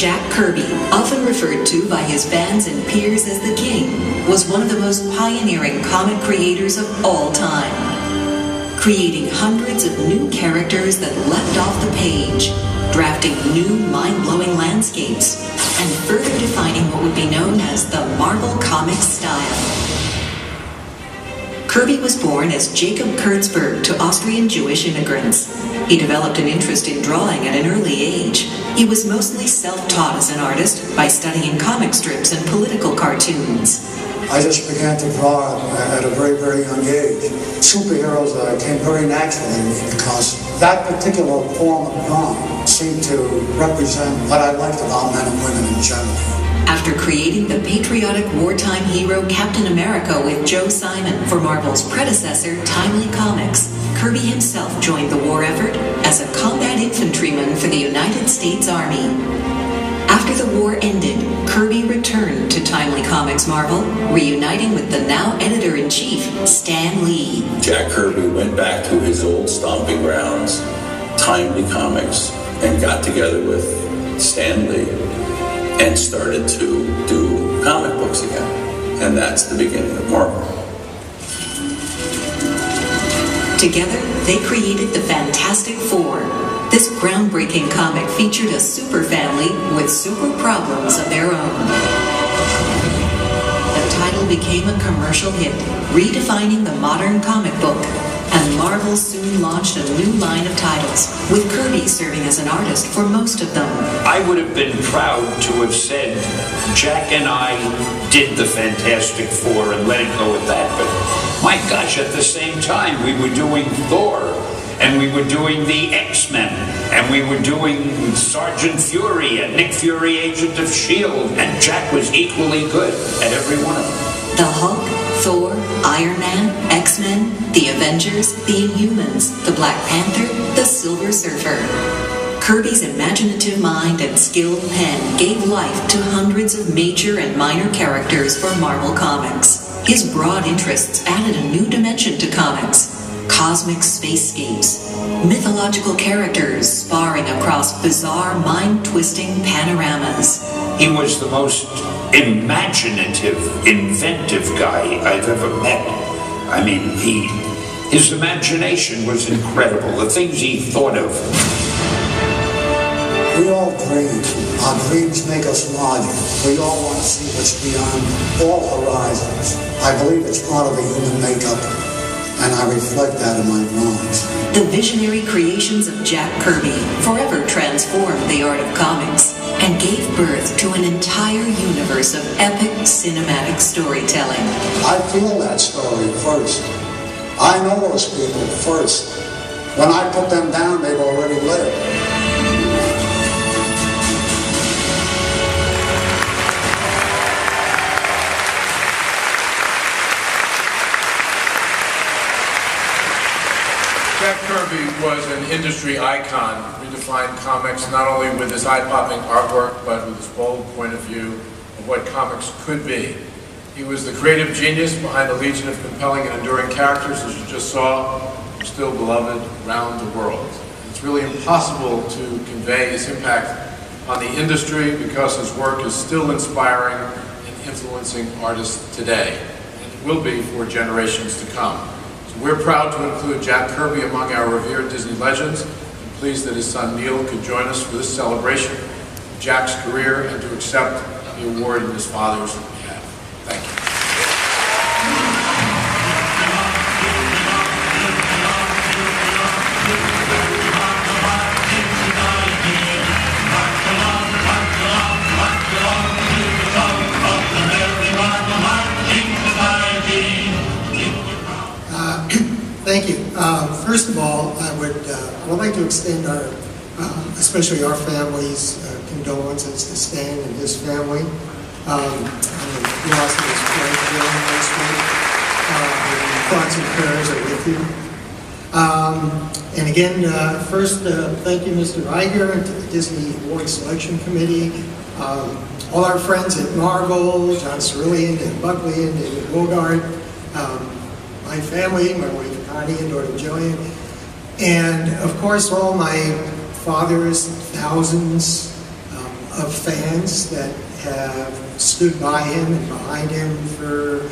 Jack Kirby, often referred to by his fans and peers as the King, was one of the most pioneering comic creators of all time, creating hundreds of new characters that leapt off the page, drafting new mind-blowing landscapes, and further defining what would be known as the Marvel Comics style. Kirby was born as Jacob Kurtzberg to Austrian Jewish immigrants. He developed an interest in drawing at an early age. He was mostly self-taught as an artist by studying comic strips and political cartoons. I just began to draw at a very, very young age. Superheroes came very naturally to me because that particular form of drawing seemed to represent what I liked about men and women in general. After creating the patriotic wartime hero Captain America with Joe Simon for Marvel's predecessor, Timely Comics, Kirby himself joined the war effort as a combat infantryman for the United States Army. After the war ended, Kirby returned to Timely Comics Marvel, reuniting with the now editor-in-chief, Stan Lee. Jack Kirby went back to his old stomping grounds, Timely Comics, and got together with Stan Lee and started to do comic books again. And that's the beginning of Marvel. Together, they created the Fantastic Four. This groundbreaking comic featured a super family with super problems of their own. The title became a commercial hit, redefining the modern comic book, and Marvel soon launched a new line of titles, with Kirby serving as an artist for most of them. I would have been proud to have said, Jack and I did the Fantastic Four and let it go at that, but my gosh, at the same time, we were doing Thor, and we were doing the X-Men, and we were doing Sergeant Fury and Nick Fury, Agent of S.H.I.E.L.D., and Jack was equally good at every one of them. The Hulk, Thor, Iron Man, X-Men, the Avengers, the Inhumans, the Black Panther, the Silver Surfer. Kirby's imaginative mind and skilled pen gave life to hundreds of major and minor characters for Marvel Comics. His broad interests added a new dimension to comics. Cosmic spacescapes, mythological characters sparring across bizarre, mind-twisting panoramas. He was the most imaginative, inventive guy I've ever met. I mean, his imagination was incredible, the things he thought of. We all dream. Our dreams make us larger. We all want to see what's beyond all horizons. I believe it's part of the human makeup, and I reflect that in my drawings. The visionary creations of Jack Kirby forever transformed the art of comics and gave birth to an entire universe of epic cinematic storytelling. I feel that story first. I know those people first. When I put them down, they've already lived. Jack Kirby was an industry icon, redefined comics not only with his eye-popping artwork, but with his bold point of view of what comics could be. He was the creative genius behind a legion of compelling and enduring characters, as you just saw, still beloved around the world. It's really impossible to convey his impact on the industry because his work is still inspiring and influencing artists today, and it will be for generations to come. We're proud to include Jack Kirby among our revered Disney legends, and pleased that his son Neil could join us for this celebration of Jack's career and to accept the award in his father's behalf. Thank you. Thank you. First of all, I would like to extend our, especially our family's condolences to Stan and his family. We lost his wife during this week. Thoughts and prayers are with you. And again, first, thank you, Mr. Iger, and to the Disney Award Selection Committee, all our friends at Marvel, John Cerulean, Dan Buckley, and David Wogard, my family, my wife Connie and daughter Jillian, and of course all my father's thousands of fans that have stood by him and behind him for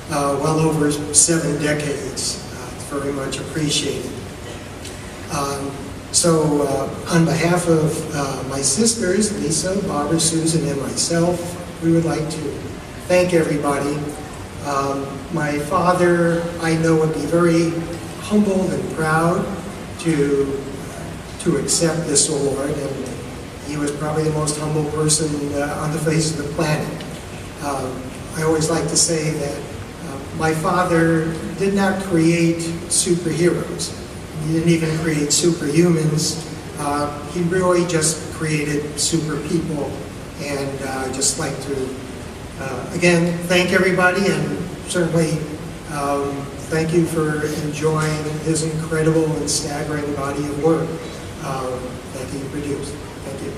well over 7 decades. It's very much appreciated. So on behalf of my sisters, Lisa, Barbara, Susan, and myself, we would like to thank everybody. My father, I know, would be very humbled and proud to accept this award, and he was probably the most humble person on the face of the planet. I always like to say that my father did not create superheroes. He didn't even create superhumans. He really just created super people. And I'd just like to, again, thank everybody, and certainly thank you for enjoying his incredible and staggering body of work that he produced. Thank you.